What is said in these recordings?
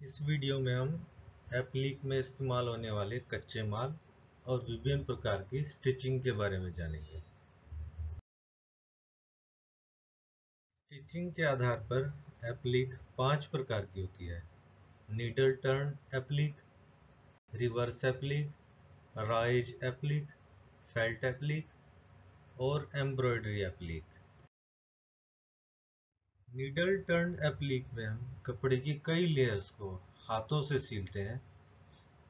इस वीडियो में हम एप्लिक में इस्तेमाल होने वाले कच्चे माल और विभिन्न प्रकार की स्टिचिंग के बारे में जानेंगे। स्टिचिंग के आधार पर एप्लिक 5 प्रकार की होती है। Needle turn applique, reverse applique, raise applique, felt applique और embroidery applique. Needle turn applique में हम कपड़े की कई लेयर्स को हाथों से सीलते हैं।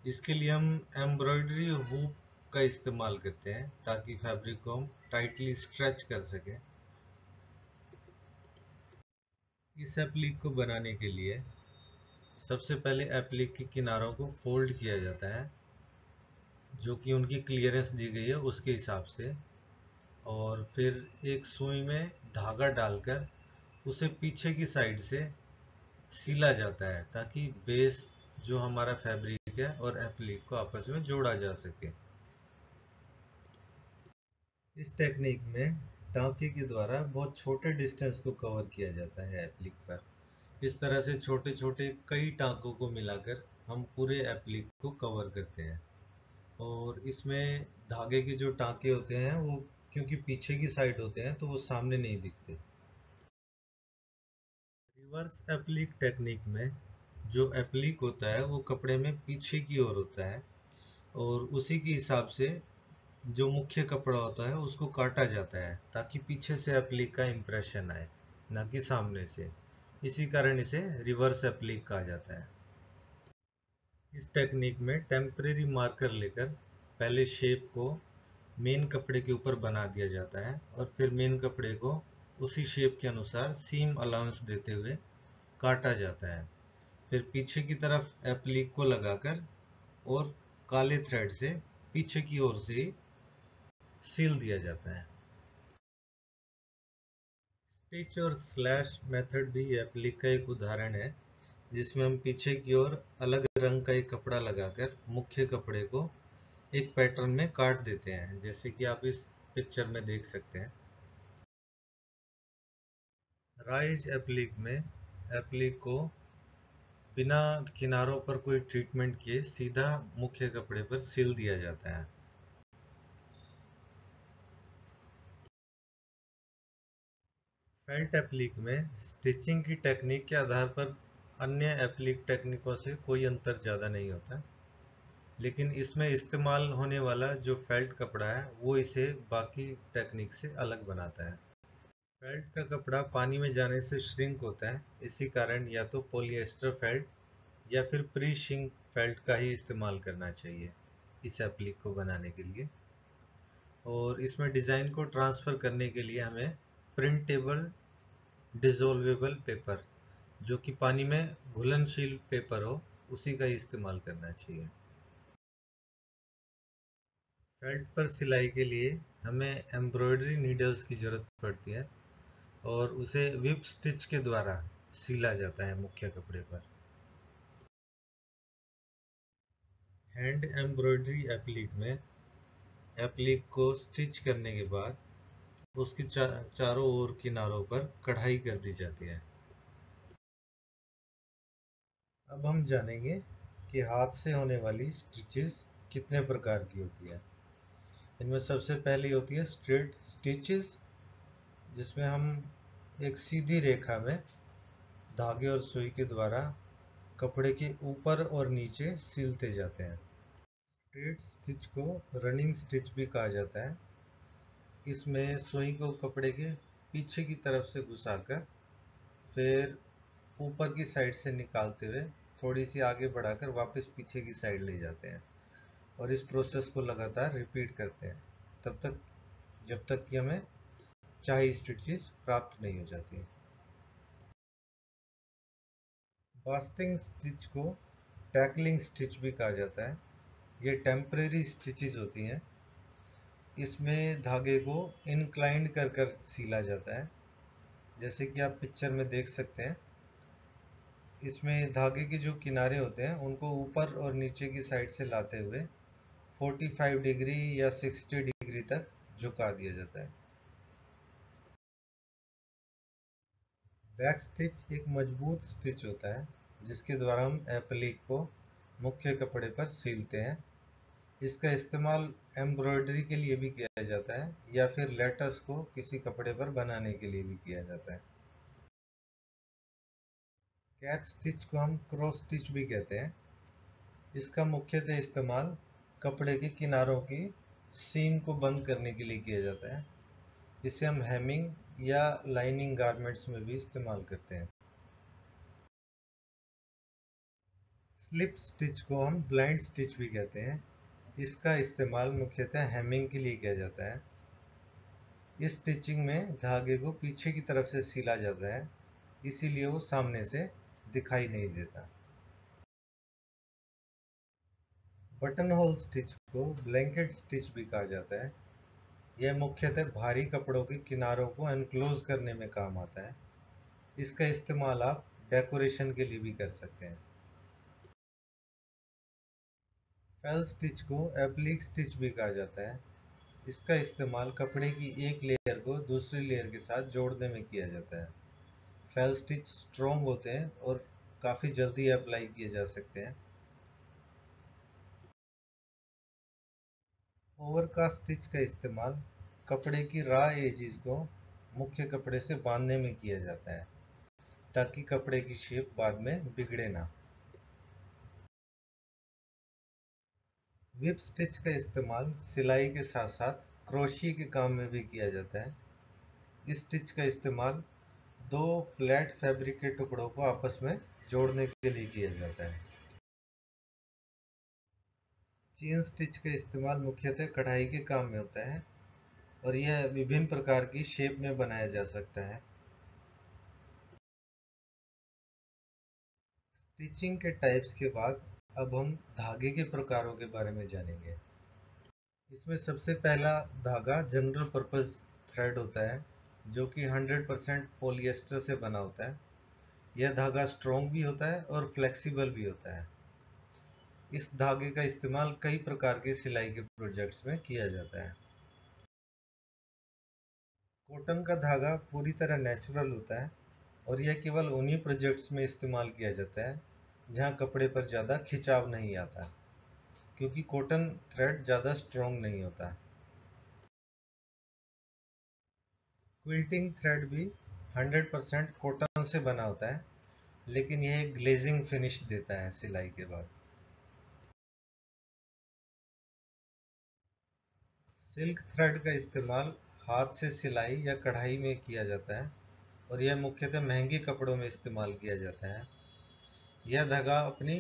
इसके लिए हम एम्ब्रॉयडरी हुक का इस्तेमाल करते हैं ताकि फैब्रिक को हम टाइटली स्ट्रेच कर सकें। इस एप्लिक को बनाने के लिए सबसे पहले एप्लिक के किनारों को फोल्ड किया जाता है, जो कि उनकी क्लियरेंस दी गई है उसके हिसाब से, और फिर एक सुई में धागा डालकर उसे पीछे की साइड से सीला जाता है ताकि बेस जो हमारा फैब्रिक है और एप्लिक को आपस में जोड़ा जा सके। इस टेक्निक में टाँके के द्वारा बहुत छोटे डिस्टेंस को कवर किया जाता है एप्लिक पर। इस तरह से छोटे छोटे कई टाँकों को मिलाकर हम पूरे एप्लिक को कवर करते हैं। और इसमें धागे के जो टाँके होते हैं वो क्योंकि पीछे की साइड होते हैं तो वो सामने नहीं दिखते। रिवर्स एप्लिक टेक्निक में जो एप्लिक होता है वो कपड़े में पीछे की ओर होता है और उसी के हिसाब से जो मुख्य कपड़ा होता है उसको काटा जाता है ताकि पीछे से एप्लिक का इम्प्रेशन आए, ना कि सामने से। इसी कारण इसे रिवर्स एप्लिक कहा जाता है। इस टेक्निक में टेम्परेरी मार्कर लेकर पहले शेप को मेन कपड़े के ऊपर बना दिया जाता है और फिर मेन कपड़े को उसी शेप के अनुसार सीम अलाउंस देते हुए काटा जाता है। फिर पीछे की तरफ एप्लिक को लगाकर और काले थ्रेड से पीछे की ओर से सील दिया जाता है। स्टिच और स्लैश मेथड भी एप्लिक का एक उदाहरण है, जिसमें हम पीछे की ओर अलग रंग का एक कपड़ा लगाकर मुख्य कपड़े को एक पैटर्न में काट देते हैं, जैसे कि आप इस पिक्चर में देख सकते हैं। राइज एप्लिक में एप्लिक को बिना किनारों पर कोई ट्रीटमेंट किए सीधा मुख्य कपड़े पर सिल दिया जाता है। फेल्ट एप्लिक में स्टिचिंग की टेक्निक के आधार पर अन्य एप्लिक टेक्निकों से कोई अंतर ज़्यादा नहीं होता, लेकिन इसमें इस्तेमाल होने वाला जो फेल्ट कपड़ा है वो इसे बाकी टेक्निक से अलग बनाता है। फेल्ट का कपड़ा पानी में जाने से श्रिंक होता है, इसी कारण या तो पॉलिएस्टर फेल्ट या फिर प्री श्रिंक फेल्ट का ही इस्तेमाल करना चाहिए इस एप्लिक को बनाने के लिए। और इसमें डिज़ाइन को ट्रांसफ़र करने के लिए हमें प्रिंटेबल डिसॉल्वेबल पेपर, जो कि पानी में घुलनशील पेपर हो, उसी का ही इस्तेमाल करना चाहिए। फेल्ट पर सिलाई के लिए हमें एम्ब्रॉयडरी नीडल्स की ज़रूरत पड़ती है और उसे व्हिप स्टिच के द्वारा सिला जाता है मुख्य कपड़े पर। हैंड एम्ब्रॉयडरी एप्लिक में एप्लिक को स्टिच करने के बाद उसकी चारों ओर किनारों पर कढ़ाई कर दी जाती है। अब हम जानेंगे कि हाथ से होने वाली स्टिचेस कितने प्रकार की होती है। इनमें सबसे पहली होती है स्ट्रेट स्टिचेस, जिसमें हम एक सीधी रेखा में धागे और सुई के द्वारा कपड़े के ऊपर और नीचे सिलते जाते हैं। स्ट्रेट स्टिच को रनिंग स्टिच भी कहा जाता है। इसमें सुई को कपड़े के पीछे की तरफ से घुसाकर फिर ऊपर की साइड से निकालते हुए थोड़ी सी आगे बढ़ाकर वापस पीछे की साइड ले जाते हैं और इस प्रोसेस को लगातार रिपीट करते हैं तब तक जब तक कि हमें चाहिए स्टिचेस प्राप्त नहीं हो जाती। बास्टिंग स्टिच को टैकलिंग स्टिच भी कहा जाता है। ये टेम्परेरी स्टिचेस होती हैं। इसमें धागे को इंक्लाइंड कर कर सीला जाता है, जैसे कि आप पिक्चर में देख सकते हैं। इसमें धागे के जो किनारे होते हैं उनको ऊपर और नीचे की साइड से लाते हुए 45 डिग्री या 60 डिग्री तक झुका दिया जाता है। बैक स्टिच एक मजबूत स्टिच होता है जिसके द्वारा हम एप्लिक को मुख्य कपड़े पर सीलते हैं। इसका इस्तेमाल एम्ब्रॉयडरी के लिए भी किया जाता है या फिर लेटर्स को किसी कपड़े पर बनाने के लिए भी किया जाता है। कैच स्टिच को हम क्रॉस स्टिच भी कहते हैं। इसका मुख्यतः इस्तेमाल कपड़े के किनारों की सीम को बंद करने के लिए किया जाता है। इसे हम हेमिंग या लाइनिंग गारमेंट्स में भी इस्तेमाल करते हैं। स्लिप स्टिच को हम ब्लाइंड स्टिच भी कहते हैं। इसका इस्तेमाल मुख्यतः हेमिंग के लिए किया जाता है। इस स्टिचिंग में धागे को पीछे की तरफ से सिला जाता है, इसीलिए वो सामने से दिखाई नहीं देता। बटन होल स्टिच को ब्लैंकेट स्टिच भी कहा जाता है। यह मुख्यतः भारी कपड़ों के किनारों को एनक्लोज करने में काम आता है। इसका इस्तेमाल आप डेकोरेशन के लिए भी कर सकते हैं। फेल स्टिच को एप्लिक स्टिच भी कहा जाता है। इसका इस्तेमाल कपड़े की एक लेयर को दूसरी लेयर के साथ जोड़ने में किया जाता है। फेल स्टिच स्ट्रॉन्ग होते हैं और काफ़ी जल्दी अप्लाई किए जा सकते हैं। ओवरकास्ट स्टिच का इस्तेमाल कपड़े की रॉ एजेस को मुख्य कपड़े से बांधने में किया जाता है, ताकि कपड़े की शेप बाद में बिगड़े ना। व्हिप स्टिच का इस्तेमाल सिलाई के साथ साथ क्रोशिया के काम में भी किया जाता है। इस स्टिच का इस्तेमाल दो फ्लैट फैब्रिक के टुकड़ों को आपस में जोड़ने के लिए किया जाता है। चेन स्टिच का इस्तेमाल मुख्यतः कढ़ाई के काम में होता है और यह विभिन्न प्रकार की शेप में बनाया जा सकता है। स्टिचिंग के टाइप्स के बाद अब हम धागे के प्रकारों के बारे में जानेंगे। इसमें सबसे पहला धागा जनरल पर्पस थ्रेड होता है, जो कि 100% पॉलिएस्टर से बना होता है। यह धागा स्ट्रॉन्ग भी होता है और फ्लेक्सिबल भी होता है। इस धागे का इस्तेमाल कई प्रकार के सिलाई के प्रोजेक्ट्स में किया जाता है। कॉटन का धागा पूरी तरह नेचुरल होता है और यह केवल उन्हीं प्रोजेक्ट्स में इस्तेमाल किया जाता है जहां कपड़े पर ज़्यादा खिंचाव नहीं आता, क्योंकि कॉटन थ्रेड ज़्यादा स्ट्रॉन्ग नहीं होता। क्विल्टिंग थ्रेड भी 100% कॉटन से बना होता है, लेकिन यह एक ग्लेजिंग फिनिश देता है सिलाई के बाद। सिल्क थ्रेड का इस्तेमाल हाथ से सिलाई या कढ़ाई में किया जाता है और यह मुख्यतः महंगे कपड़ों में इस्तेमाल किया जाता है। यह धागा अपनी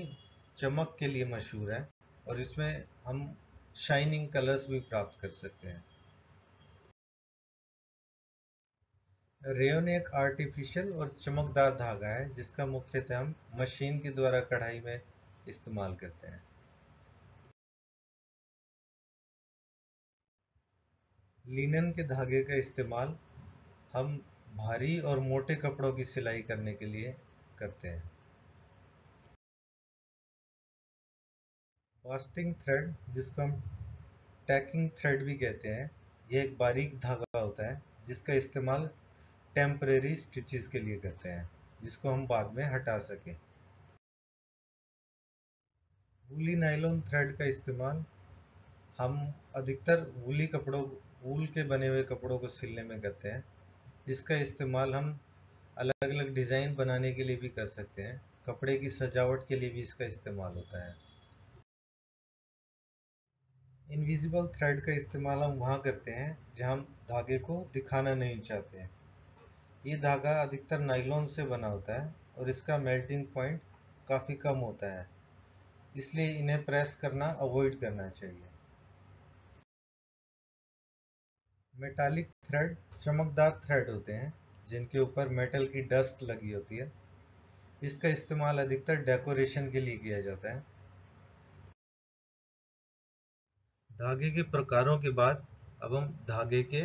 चमक के लिए मशहूर है और इसमें हम शाइनिंग कलर्स भी प्राप्त कर सकते हैं। रेयोन एक आर्टिफिशियल और चमकदार धागा है जिसका मुख्यतः हम मशीन के द्वारा कढ़ाई में इस्तेमाल करते हैं। लिनन के धागे का इस्तेमाल हम भारी और मोटे कपड़ों की सिलाई करने के लिए करते हैं। बास्टिंग थ्रेड, जिसको हम टैकिंग थ्रेड भी कहते हैं, यह एक बारीक धागा होता है जिसका इस्तेमाल टेम्परेरी स्टिचेस के लिए करते हैं, जिसको हम बाद में हटा सकें। वूली नायलॉन थ्रेड का इस्तेमाल हम अधिकतर वूल के बने हुए कपड़ों को सिलने में करते हैं। इसका इस्तेमाल हम अलग अलग डिज़ाइन बनाने के लिए भी कर सकते हैं। कपड़े की सजावट के लिए भी इसका इस्तेमाल होता है। इनविजिबल थ्रेड का इस्तेमाल हम वहाँ करते हैं जहाँ हम धागे को दिखाना नहीं चाहते हैं। ये धागा अधिकतर नायलॉन से बना होता है और इसका मेल्टिंग पॉइंट काफ़ी कम होता है, इसलिए इन्हें प्रेस करना अवॉइड करना चाहिए। मेटालिक थ्रेड चमकदार थ्रेड होते हैं जिनके ऊपर मेटल की डस्ट लगी होती है। इसका इस्तेमाल अधिकतर डेकोरेशन के लिए किया जाता है। धागे के प्रकारों के बाद अब हम धागे के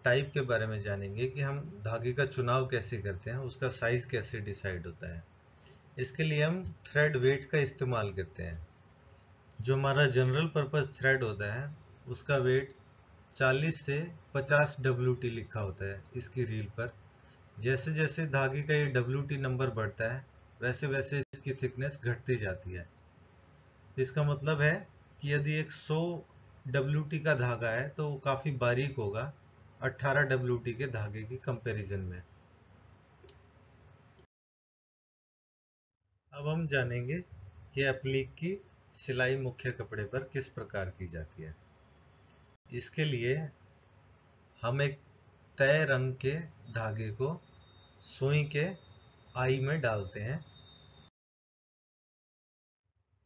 टाइप के बारे में जानेंगे कि हम धागे का चुनाव कैसे करते हैं, उसका साइज कैसे डिसाइड होता है। इसके लिए हम थ्रेड वेट का इस्तेमाल करते हैं। जो हमारा जनरल पर्पस थ्रेड होता है उसका वेट 40 से 50 WT लिखा होता है इसकी रील पर। जैसे जैसे धागे का ये WT नंबर बढ़ता है, वैसे वैसे इसकी थिकनेस घटती जाती है। तो इसका मतलब है कि यदि एक 100 WT का धागा है तो वो काफी बारीक होगा 18 WT के धागे की कंपैरिजन में। अब हम जानेंगे कि एप्लीक की सिलाई मुख्य कपड़े पर किस प्रकार की जाती है। इसके लिए हम एक तय रंग के धागे को सुई के आई में डालते हैं।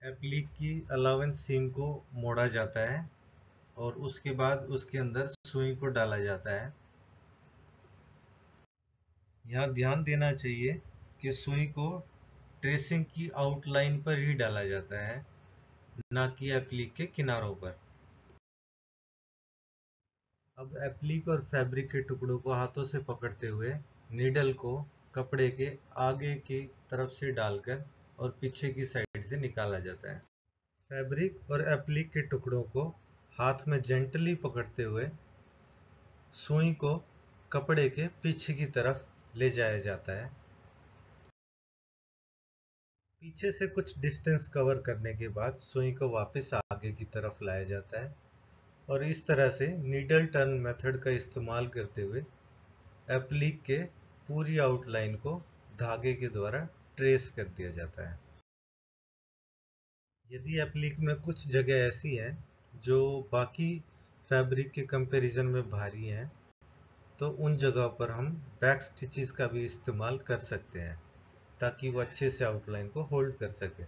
एप्लीक की अलावेंस सीम को मोड़ा जाता है और उसके बाद उसके अंदर सुई को डाला जाता है। यहाँ ध्यान देना चाहिए कि सुई को ट्रेसिंग की आउटलाइन पर ही डाला जाता है, ना कि एप्लीक के किनारों पर। अब एप्लीक और फैब्रिक के टुकड़ों को हाथों से पकड़ते हुए नीडल को कपड़े के आगे की तरफ से डालकर और पीछे की साइड से निकाला जाता है। फैब्रिक और एप्लीक के टुकड़ों को हाथ में जेंटली पकड़ते हुए सुई को कपड़े के पीछे की तरफ ले जाया जाता है। पीछे से कुछ डिस्टेंस कवर करने के बाद सुई को वापस आगे की तरफ लाया जाता है और इस तरह से नीडल टर्न मेथड का इस्तेमाल करते हुए एप्लीक के पूरी आउटलाइन को धागे के द्वारा ट्रेस कर दिया जाता है। यदि एप्लीक में कुछ जगह ऐसी है जो बाकी फैब्रिक के कंपैरिजन में भारी हैं, तो उन जगह पर हम बैक स्टिचेस का भी इस्तेमाल कर सकते हैं ताकि वो अच्छे से आउटलाइन को होल्ड कर सके।